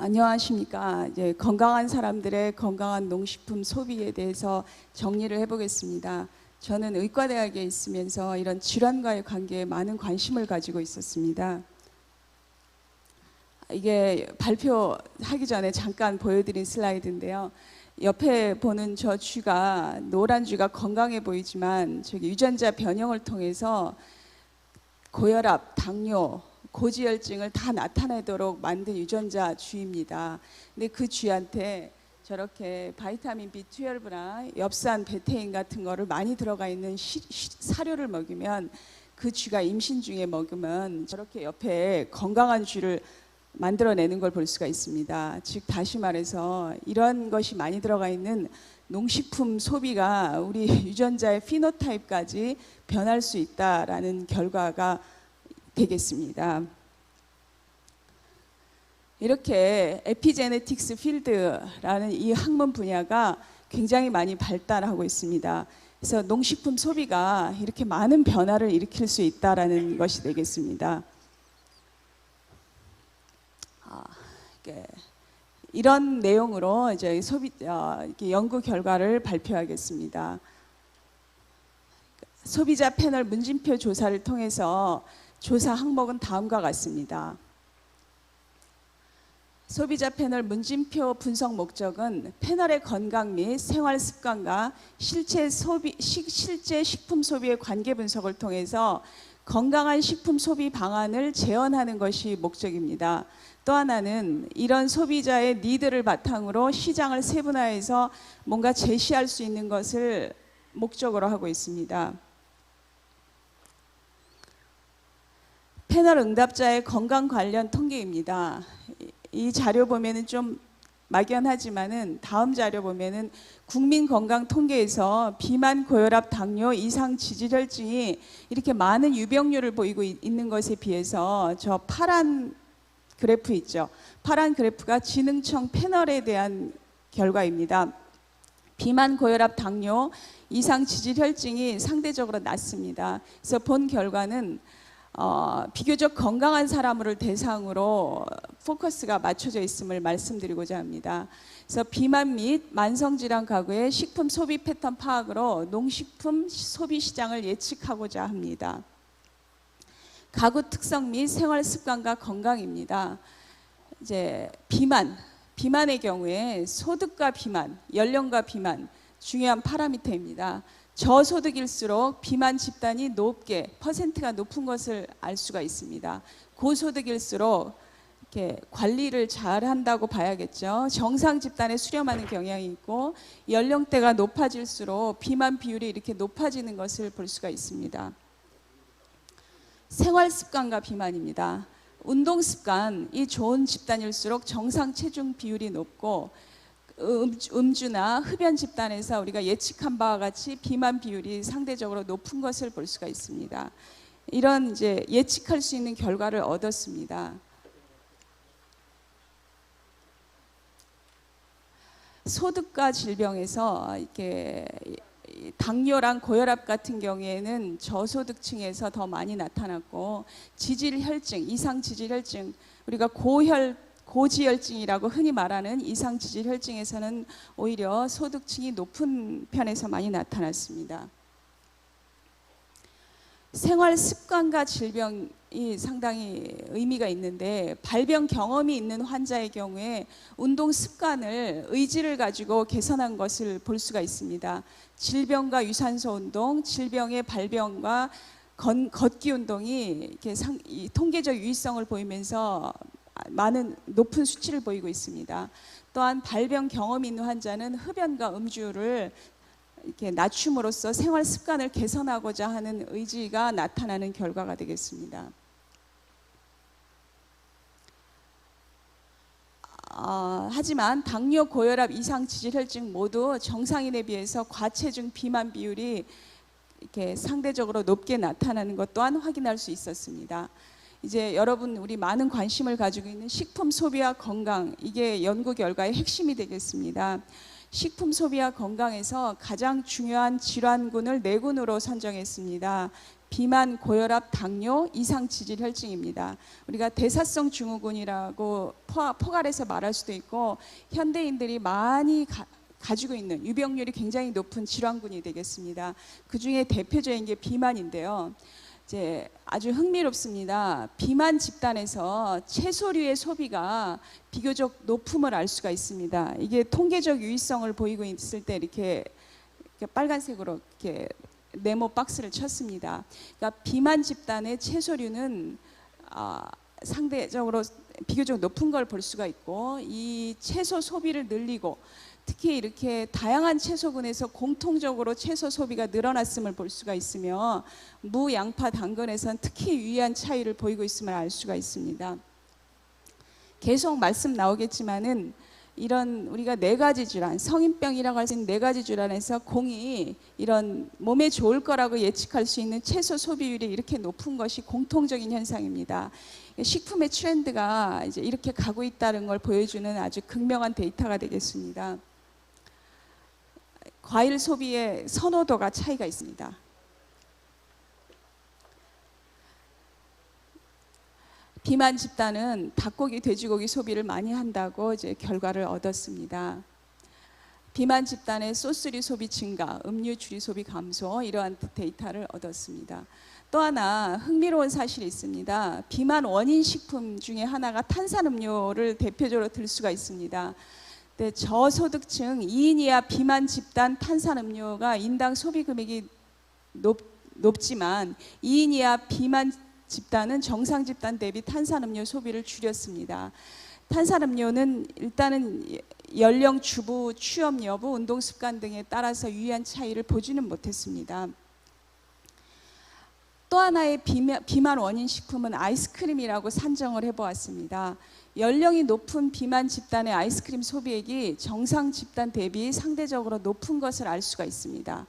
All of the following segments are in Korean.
안녕하십니까. 이제 건강한 사람들의 건강한 농식품 소비에 대해서 정리를 해보겠습니다. 저는 의과대학에 있으면서 이런 질환과의 관계에 많은 관심을 가지고 있었습니다. 이게 발표하기 전에 잠깐 보여드린 슬라이드인데요. 옆에 보는 저 쥐가, 노란 쥐가 건강해 보이지만 저기 유전자 변형을 통해서 고혈압, 당뇨, 고지혈증을 다 나타내도록 만든 유전자 쥐입니다. 근데 그 쥐한테 저렇게 바이타민 B12나 엽산, 베테인 같은 거를 많이 들어가 있는 사료를 먹이면, 그 쥐가 임신 중에 먹으면 저렇게 옆에 건강한 쥐를 만들어내는 걸 볼 수가 있습니다. 즉 다시 말해서 이런 것이 많이 들어가 있는 농식품 소비가 우리 유전자의 피노타입까지 변할 수 있다라는 결과가 되겠습니다. 이렇게 에피제네틱스 필드라는 이 학문 분야가 굉장히 많이 발달하고 있습니다. 그래서 농식품 소비가 이렇게 많은 변화를 일으킬 수 있다라는 것이 되겠습니다. 이런 내용으로 이제 연구 결과를 발표하겠습니다. 소비자 패널 문진표 조사를 통해서 조사 항목은 다음과 같습니다. 소비자 패널 문진표 분석 목적은 패널의 건강 및 생활 습관과 실제 식품 소비의 관계 분석을 통해서 건강한 식품 소비 방안을 제언하는 것이 목적입니다. 또 하나는 이런 소비자의 니드를 바탕으로 시장을 세분화해서 뭔가 제시할 수 있는 것을 목적으로 하고 있습니다. 패널 응답자의 건강 관련 통계입니다. 이 자료 보면은 좀 막연하지만은 다음 자료 보면은 국민건강통계에서 비만, 고혈압, 당뇨, 이상 지질혈증이 이렇게 많은 유병률을 보이고 있는 것에 비해서 저 파란 그래프 있죠. 파란 그래프가 진흥청 패널에 대한 결과입니다. 비만, 고혈압, 당뇨, 이상 지질혈증이 상대적으로 낮습니다. 그래서 본 결과는 비교적 건강한 사람을 대상으로 포커스가 맞춰져 있음을 말씀드리고자 합니다. 그래서 비만 및 만성질환 가구의 식품 소비 패턴 파악으로 농식품 소비 시장을 예측하고자 합니다. 가구 특성 및 생활 습관과 건강입니다. 이제 비만의 경우에 소득과 비만, 연령과 비만 중요한 파라미터입니다. 저소득일수록 비만 집단이 높게 퍼센트가 높은 것을 알 수가 있습니다. 고소득일수록 이렇게 관리를 잘 한다고 봐야겠죠. 정상 집단에 수렴하는 경향이 있고 연령대가 높아질수록 비만 비율이 이렇게 높아지는 것을 볼 수가 있습니다. 생활 습관과 비만입니다. 운동 습관이 좋은 집단일수록 정상 체중 비율이 높고 음주나 흡연 집단에서 우리가 예측한 바와 같이 비만 비율이 상대적으로 높은 것을 볼 수가 있습니다. 이런 이제 예측할 수 있는 결과를 얻었습니다. 소득과 질병에서 이렇게 당뇨랑 고혈압 같은 경우에는 저소득층에서 더 많이 나타났고, 지질혈증, 이상 지질혈증, 우리가 고지혈증이라고 흔히 말하는 이상 지질혈증에서는 오히려 소득층이 높은 편에서 많이 나타났습니다. 생활 습관과 질병이 상당히 의미가 있는데, 발병 경험이 있는 환자의 경우에 운동 습관을 의지를 가지고 개선한 것을 볼 수가 있습니다. 질병과 유산소 운동, 질병의 발병과 걷기 운동이 이렇게 통계적 유의성을 보이면서 높은 수치를 보이고 있습니다. 또한 발병 경험이 있는 환자는 흡연과 음주를 이렇게 낮춤으로써 생활 습관을 개선하고자 하는 의지가 나타나는 결과가 되겠습니다. 하지만 당뇨, 고혈압, 이상 지질혈증 모두 정상인에 비해서 과체중, 비만 비율이 이렇게 상대적으로 높게 나타나는 것 또한 확인할 수 있었습니다. 이제 여러분, 우리 많은 관심을 가지고 있는 식품 소비와 건강, 이게 연구 결과의 핵심이 되겠습니다. 식품 소비와 건강에서 가장 중요한 질환군을 4군으로 선정했습니다. 비만, 고혈압, 당뇨, 이상지질혈증입니다. 우리가 대사성 증후군이라고 포괄해서 말할 수도 있고, 현대인들이 많이 가지고 있는 유병률이 굉장히 높은 질환군이 되겠습니다. 그 중에 대표적인 게 비만인데요. 이제 아주 흥미롭습니다. 비만 집단에서 채소류의 소비가 비교적 높음을 알 수가 있습니다. 이게 통계적 유의성을 보이고 있을 때 이렇게 빨간색으로 이렇게 네모 박스를 쳤습니다. 그러니까 비만 집단의 채소류는 상대적으로 비교적 높은 걸 볼 수가 있고, 이 채소 소비를 늘리고 특히 이렇게 다양한 채소군에서 공통적으로 채소 소비가 늘어났음을 볼 수가 있으며, 무, 양파, 당근에선 특히 유의한 차이를 보이고 있음을 알 수가 있습니다. 계속 말씀 나오겠지만은 이런 우리가 4가지 질환, 성인병이라고 할 수 있는 4가지 질환에서 공이 이런 몸에 좋을 거라고 예측할 수 있는 채소 소비율이 이렇게 높은 것이 공통적인 현상입니다. 식품의 트렌드가 이제 이렇게 가고 있다는 걸 보여주는 아주 극명한 데이터가 되겠습니다. 과일 소비의 선호도가 차이가 있습니다. 비만 집단은 닭고기, 돼지고기 소비를 많이 한다고 이제 결과를 얻었습니다. 비만 집단의 소스류 소비 증가, 음료 주류 소비 감소, 이러한 데이터를 얻었습니다. 또 하나 흥미로운 사실이 있습니다. 비만 원인 식품 중에 하나가 탄산음료를 대표적으로 들 수가 있습니다. 네, 저소득층 2인 이하 비만 집단 탄산음료가 인당 소비 금액이 높지만 2인 이하 비만 집단은 정상 집단 대비 탄산음료 소비를 줄였습니다. 탄산음료는 일단은 연령, 주부, 취업 여부, 운동 습관 등에 따라서 유의한 차이를 보지는 못했습니다. 또 하나의 비만 원인 식품은 아이스크림이라고 산정을 해보았습니다. 연령이 높은 비만 집단의 아이스크림 소비액이 정상 집단 대비 상대적으로 높은 것을 알 수가 있습니다.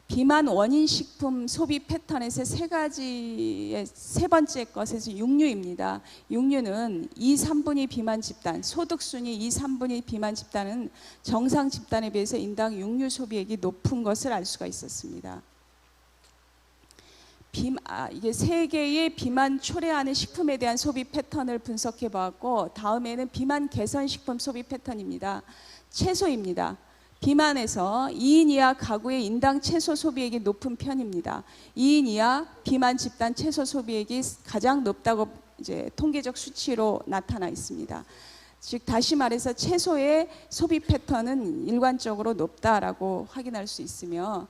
비만 원인 식품 소비 패턴에서 3가지의 세 번째 것에서 육류입니다. 육류는 2, 3분위 비만 집단, 소득순위 2, 3분위 비만 집단은 정상 집단에 비해서 인당 육류 소비액이 높은 것을 알 수가 있었습니다. 이게 3개의 비만 초래하는 식품에 대한 소비 패턴을 분석해 보았고, 다음에는 비만 개선 식품 소비 패턴입니다. 채소입니다. 비만에서 2인 이하 가구의 인당 채소 소비액이 높은 편입니다. 2인 이하 비만 집단 채소 소비액이 가장 높다고 이제 통계적 수치로 나타나 있습니다. 즉 다시 말해서 채소의 소비 패턴은 일관적으로 높다라고 확인할 수 있으며,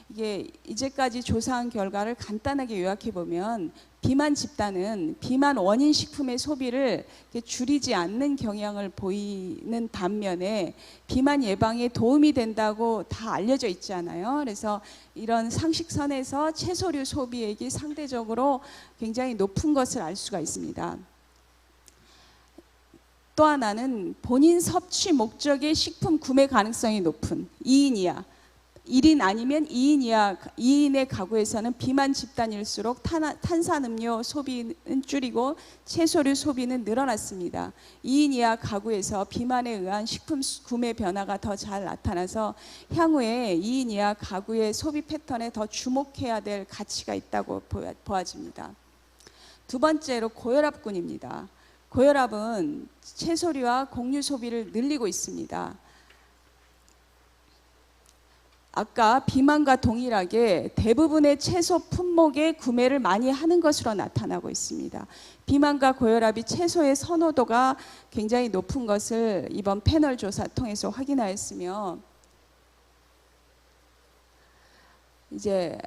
이게 이제까지 조사한 결과를 간단하게 요약해 보면 비만 집단은 비만 원인 식품의 소비를 줄이지 않는 경향을 보이는 반면에 비만 예방에 도움이 된다고 다 알려져 있잖아요. 그래서 이런 상식선에서 채소류 소비액이 상대적으로 굉장히 높은 것을 알 수가 있습니다. 또 하나는 본인 섭취 목적의 식품 구매 가능성이 높은 2인 이하, 1인 아니면 2인 이하, 2인의 가구에서는 비만 집단일수록 탄산음료 소비는 줄이고 채소류 소비는 늘어났습니다. 2인 이하 가구에서 비만에 의한 식품 구매 변화가 더 잘 나타나서 향후에 2인 이하 가구의 소비 패턴에 더 주목해야 될 가치가 있다고 보아집니다. 두 번째로 고혈압군입니다. 고혈압은 채소류와 곡류 소비를 늘리고 있습니다. 아까 비만과 동일하게 대부분의 채소 품목의 구매를 많이 하는 것으로 나타나고 있습니다. 비만과 고혈압이 채소의 선호도가 굉장히 높은 것을 이번 패널 조사 통해서 확인하였으며, 이제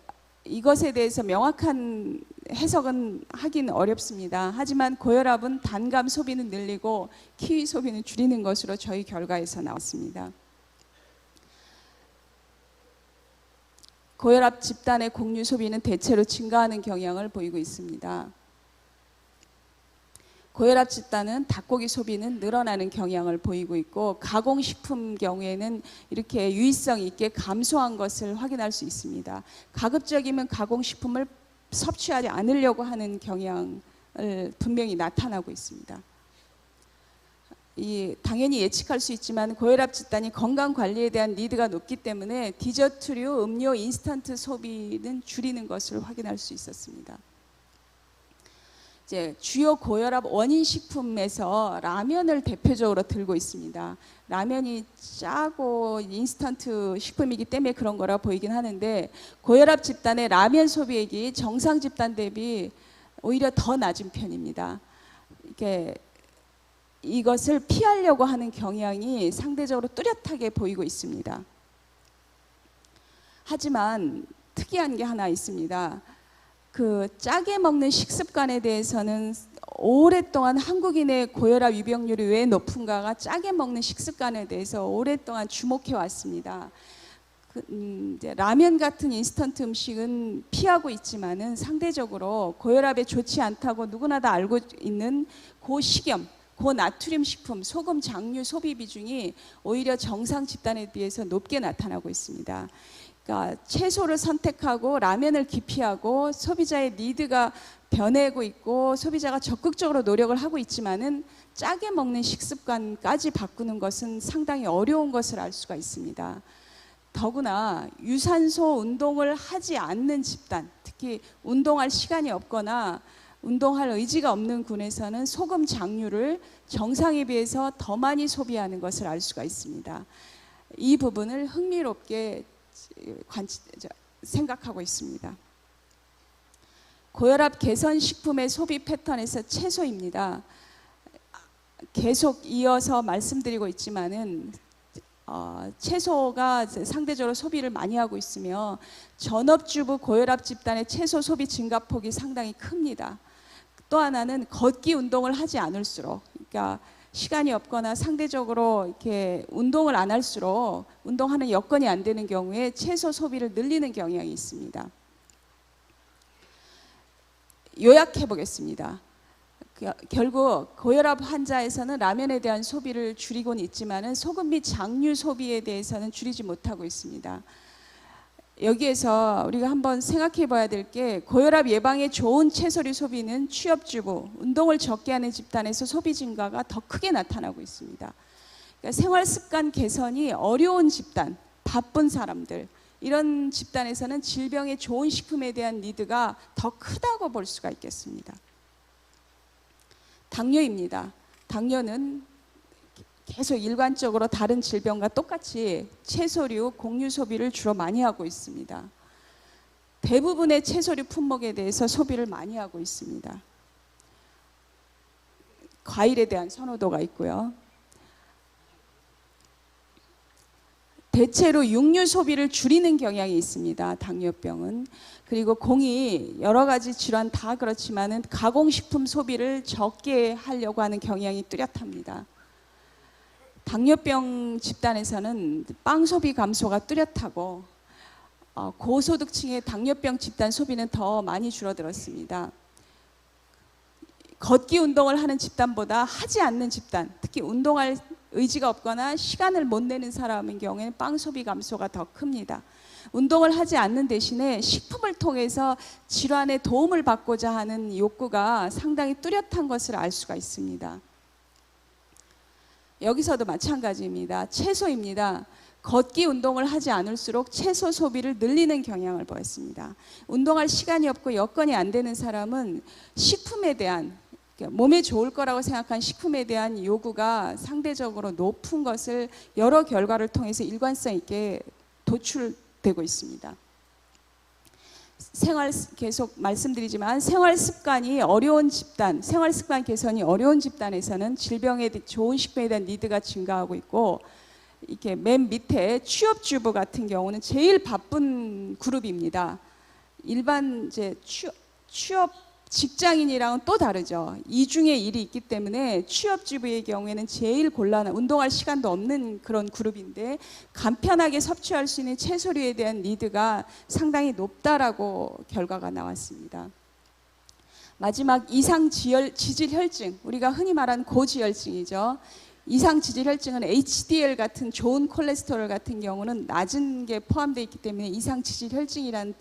이것에 대해서 명확한 해석은 하긴 어렵습니다. 하지만 고혈압은 단감 소비는 늘리고 키위 소비는 줄이는 것으로 저희 결과에서 나왔습니다. 고혈압 집단의 곡류 소비는 대체로 증가하는 경향을 보이고 있습니다. 고혈압 집단은 닭고기 소비는 늘어나는 경향을 보이고 있고, 가공식품 경우에는 이렇게 유의성 있게 감소한 것을 확인할 수 있습니다. 가급적이면 가공식품을 섭취하지 않으려고 하는 경향을 분명히 나타나고 있습니다. 당연히 예측할 수 있지만 고혈압 집단이 건강 관리에 대한 니드가 높기 때문에 디저트류, 음료, 인스턴트 소비는 줄이는 것을 확인할 수 있었습니다. 이제 주요 고혈압 원인 식품에서 라면을 대표적으로 들고 있습니다. 라면이 짜고 인스턴트 식품이기 때문에 그런 거라 보이긴 하는데, 고혈압 집단의 라면 소비액이 정상 집단 대비 오히려 더 낮은 편입니다. 이것을 피하려고 하는 경향이 상대적으로 뚜렷하게 보이고 있습니다. 하지만 특이한 게 하나 있습니다. 짜게 먹는 식습관에 대해서는 오랫동안 한국인의 고혈압 유병률이 왜 높은가가 짜게 먹는 식습관에 대해서 오랫동안 주목해 왔습니다. 이제 라면 같은 인스턴트 음식은 피하고 있지만은 상대적으로 고혈압에 좋지 않다고 누구나 다 알고 있는 고식염, 고나트륨 식품, 소금, 장류 소비 비중이 오히려 정상 집단에 비해서 높게 나타나고 있습니다. 그러니까 채소를 선택하고 라면을 기피하고 소비자의 니드가 변해고 있고 소비자가 적극적으로 노력을 하고 있지만은 짜게 먹는 식습관까지 바꾸는 것은 상당히 어려운 것을 알 수가 있습니다. 더구나 유산소 운동을 하지 않는 집단, 특히 운동할 시간이 없거나 운동할 의지가 없는 군에서는 소금 장류를 정상에 비해서 더 많이 소비하는 것을 알 수가 있습니다. 이 부분을 흥미롭게 생각하고 있습니다. 고혈압 개선 식품의 소비 패턴에서 채소입니다. 계속 이어서 말씀드리고 있지만은 채소가 상대적으로 소비를 많이 하고 있으며 전업주부 고혈압 집단의 채소 소비 증가폭이 상당히 큽니다. 또 하나는 걷기 운동을 하지 않을수록, 그러니까 시간이 없거나 상대적으로 이렇게 운동을 안 할수록 운동하는 여건이 안 되는 경우에 채소 소비를 늘리는 경향이 있습니다. 요약해 보겠습니다. 결국 고혈압 환자에서는 라면에 대한 소비를 줄이고는 있지만은 소금 및 장류 소비에 대해서는 줄이지 못하고 있습니다. 여기에서 우리가 한번 생각해 봐야 될 게, 고혈압 예방에 좋은 채소류 소비는 취업주부, 운동을 적게 하는 집단에서 소비 증가가 더 크게 나타나고 있습니다. 그러니까 생활 습관 개선이 어려운 집단, 바쁜 사람들, 이런 집단에서는 질병에 좋은 식품에 대한 니드가 더 크다고 볼 수가 있겠습니다. 당뇨입니다. 당뇨는 계속 일관적으로 다른 질병과 똑같이 채소류, 곡류 소비를 주로 많이 하고 있습니다. 대부분의 채소류 품목에 대해서 소비를 많이 하고 있습니다. 과일에 대한 선호도가 있고요. 대체로 육류 소비를 줄이는 경향이 있습니다. 당뇨병은. 그리고 공이 여러 가지 질환 다 그렇지만은 가공식품 소비를 적게 하려고 하는 경향이 뚜렷합니다. 당뇨병 집단에서는 빵 소비 감소가 뚜렷하고 고소득층의 당뇨병 집단 소비는 더 많이 줄어들었습니다. 걷기 운동을 하는 집단보다 하지 않는 집단, 특히 운동할 의지가 없거나 시간을 못 내는 사람인 경우에는 빵 소비 감소가 더 큽니다. 운동을 하지 않는 대신에 식품을 통해서 질환에 도움을 받고자 하는 욕구가 상당히 뚜렷한 것을 알 수가 있습니다. 여기서도 마찬가지입니다. 채소입니다. 걷기 운동을 하지 않을수록 채소 소비를 늘리는 경향을 보였습니다. 운동할 시간이 없고 여건이 안 되는 사람은 식품에 대한, 몸에 좋을 거라고 생각한 식품에 대한 요구가 상대적으로 높은 것을 여러 결과를 통해서 일관성 있게 도출되고 있습니다. 계속 말씀드리지만 생활 습관이 어려운 집단, 생활 습관 개선이 어려운 집단에서는 질병에 좋은 식품에 대한 니드가 증가하고 있고, 이렇게 맨 밑에 취업주부 같은 경우는 제일 바쁜 그룹입니다. 일반 이제 취업 직장인이랑은 또 다르죠. 이중의 일이 있기 때문에 취업주부의 경우에는 제일 곤란한, 운동할 시간도 없는 그런 그룹인데 간편하게 섭취할 수 있는 채소류에 대한 니드가 상당히 높다라고 결과가 나왔습니다. 마지막 이상 지질혈증, 우리가 흔히 말하는 고지혈증이죠. 이상 지질혈증은 HDL 같은 좋은 콜레스테롤 같은 경우는 낮은 게 포함되어 있기 때문에 이상 지질혈증이라는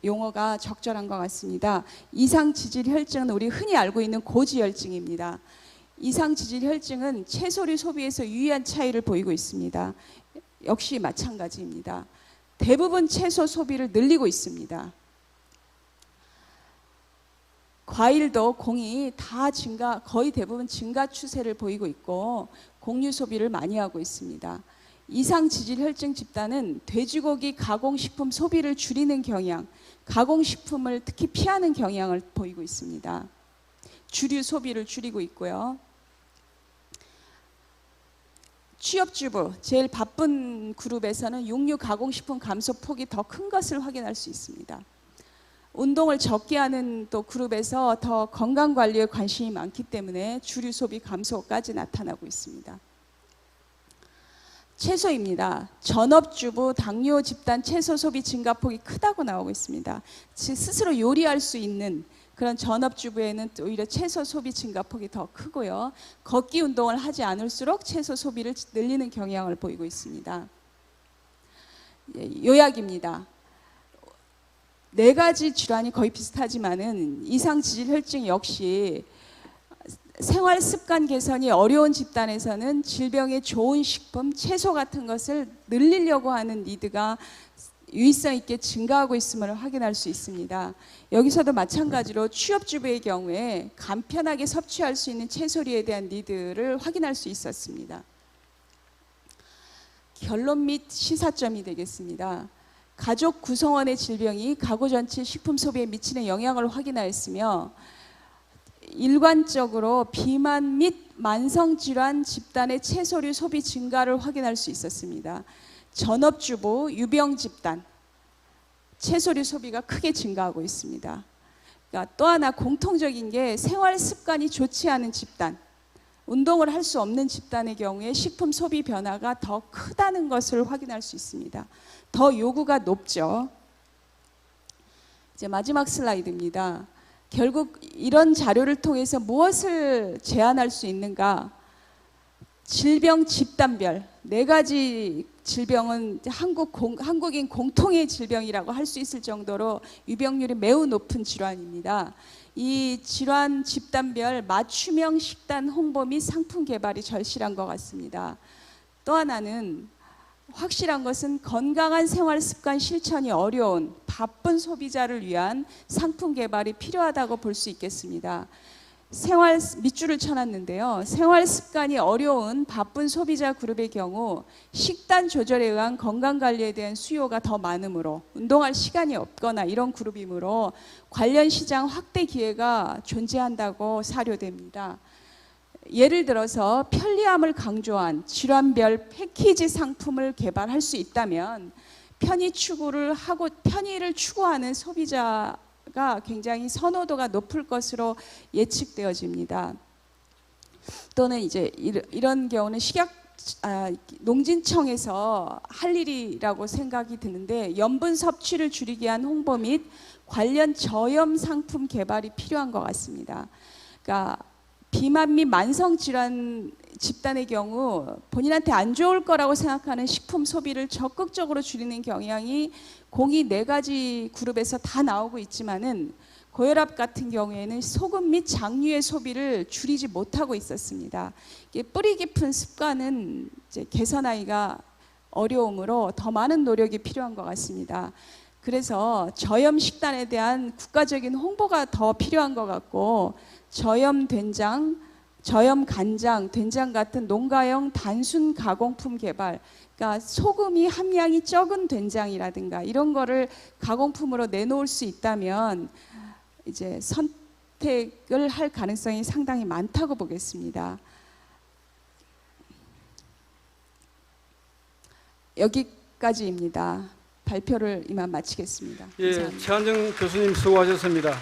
용어가 적절한 것 같습니다. 이상 지질혈증은 우리 흔히 알고 있는 고지혈증입니다. 이상 지질 혈증은 채소류 소비에서 유의한 차이를 보이고 있습니다. 역시 마찬가지입니다. 대부분 채소 소비를 늘리고 있습니다. 과일도 공이 다 거의 대부분 증가 추세를 보이고 있고 곡류 소비를 많이 하고 있습니다. 이상 지질 혈증 집단은 돼지고기 가공식품 소비를 줄이는 경향, 가공식품을 특히 피하는 경향을 보이고 있습니다. 주류 소비를 줄이고 있고요. 취업주부, 제일 바쁜 그룹에서는 육류 가공식품 감소 폭이 더 큰 것을 확인할 수 있습니다. 운동을 적게 하는 또 그룹에서 더 건강관리에 관심이 많기 때문에 주류 소비 감소까지 나타나고 있습니다. 채소입니다. 전업주부 당뇨 집단 채소 소비 증가폭이 크다고 나오고 있습니다. 스스로 요리할 수 있는 그런 전업주부에는 오히려 채소 소비 증가폭이 더 크고요. 걷기 운동을 하지 않을수록 채소 소비를 늘리는 경향을 보이고 있습니다. 요약입니다. 4가지 질환이 거의 비슷하지만은 이상 지질 혈증 역시 생활 습관 개선이 어려운 집단에서는 질병에 좋은 식품, 채소 같은 것을 늘리려고 하는 니드가 유의성 있게 증가하고 있음을 확인할 수 있습니다. 여기서도 마찬가지로 취업주부의 경우에 간편하게 섭취할 수 있는 채소류에 대한 니드를 확인할 수 있었습니다. 결론 및 시사점이 되겠습니다. 가족 구성원의 질병이 가구 전체 식품 소비에 미치는 영향을 확인하였으며 일관적으로 비만 및 만성질환 집단의 채소류 소비 증가를 확인할 수 있었습니다. 전업주부, 유병 집단, 채소류 소비가 크게 증가하고 있습니다. 그러니까 또 하나 공통적인 게 생활 습관이 좋지 않은 집단, 운동을 할 수 없는 집단의 경우에 식품 소비 변화가 더 크다는 것을 확인할 수 있습니다. 더 요구가 높죠. 이제 마지막 슬라이드입니다. 결국 이런 자료를 통해서 무엇을 제안할 수 있는가? 질병 집단별 4가지 질병은 한국인 공통의 질병이라고 할 수 있을 정도로 유병률이 매우 높은 질환입니다. 이 질환 집단별 맞춤형 식단 홍보 및 상품 개발이 절실한 것 같습니다. 또 하나는 확실한 것은 건강한 생활 습관 실천이 어려운 바쁜 소비자를 위한 상품 개발이 필요하다고 볼 수 있겠습니다. 밑줄을 쳐놨는데요. 생활 습관이 어려운 바쁜 소비자 그룹의 경우 식단 조절에 의한 건강관리에 대한 수요가 더 많으므로 운동할 시간이 없거나 이런 그룹이므로 관련 시장 확대 기회가 존재한다고 사료됩니다. 예를 들어서 편리함을 강조한 질환별 패키지 상품을 개발할 수 있다면 편의를 추구하는 소비자가 굉장히 선호도가 높을 것으로 예측되어집니다. 또는 이제 이런 경우는 농진청에서 할 일이라고 생각이 드는데 염분 섭취를 줄이기 위한 홍보 및 관련 저염 상품 개발이 필요한 것 같습니다. 그러니까 비만 및 만성질환 집단의 경우 본인한테 안 좋을 거라고 생각하는 식품 소비를 적극적으로 줄이는 경향이 공이 4가지 그룹에서 다 나오고 있지만은 고혈압 같은 경우에는 소금 및 장류의 소비를 줄이지 못하고 있었습니다. 뿌리 깊은 습관은 이제 개선하기가 어려우므로 더 많은 노력이 필요한 것 같습니다. 그래서 저염 식단에 대한 국가적인 홍보가 더 필요한 것 같고 저염 된장, 저염 간장, 된장 같은 농가형 단순 가공품 개발, 그러니까 소금이 함량이 적은 된장이라든가 이런 거를 가공품으로 내놓을 수 있다면 이제 선택을 할 가능성이 상당히 많다고 보겠습니다. 여기까지입니다. 발표를 이만 마치겠습니다. 예, 최한정 교수님 수고하셨습니다.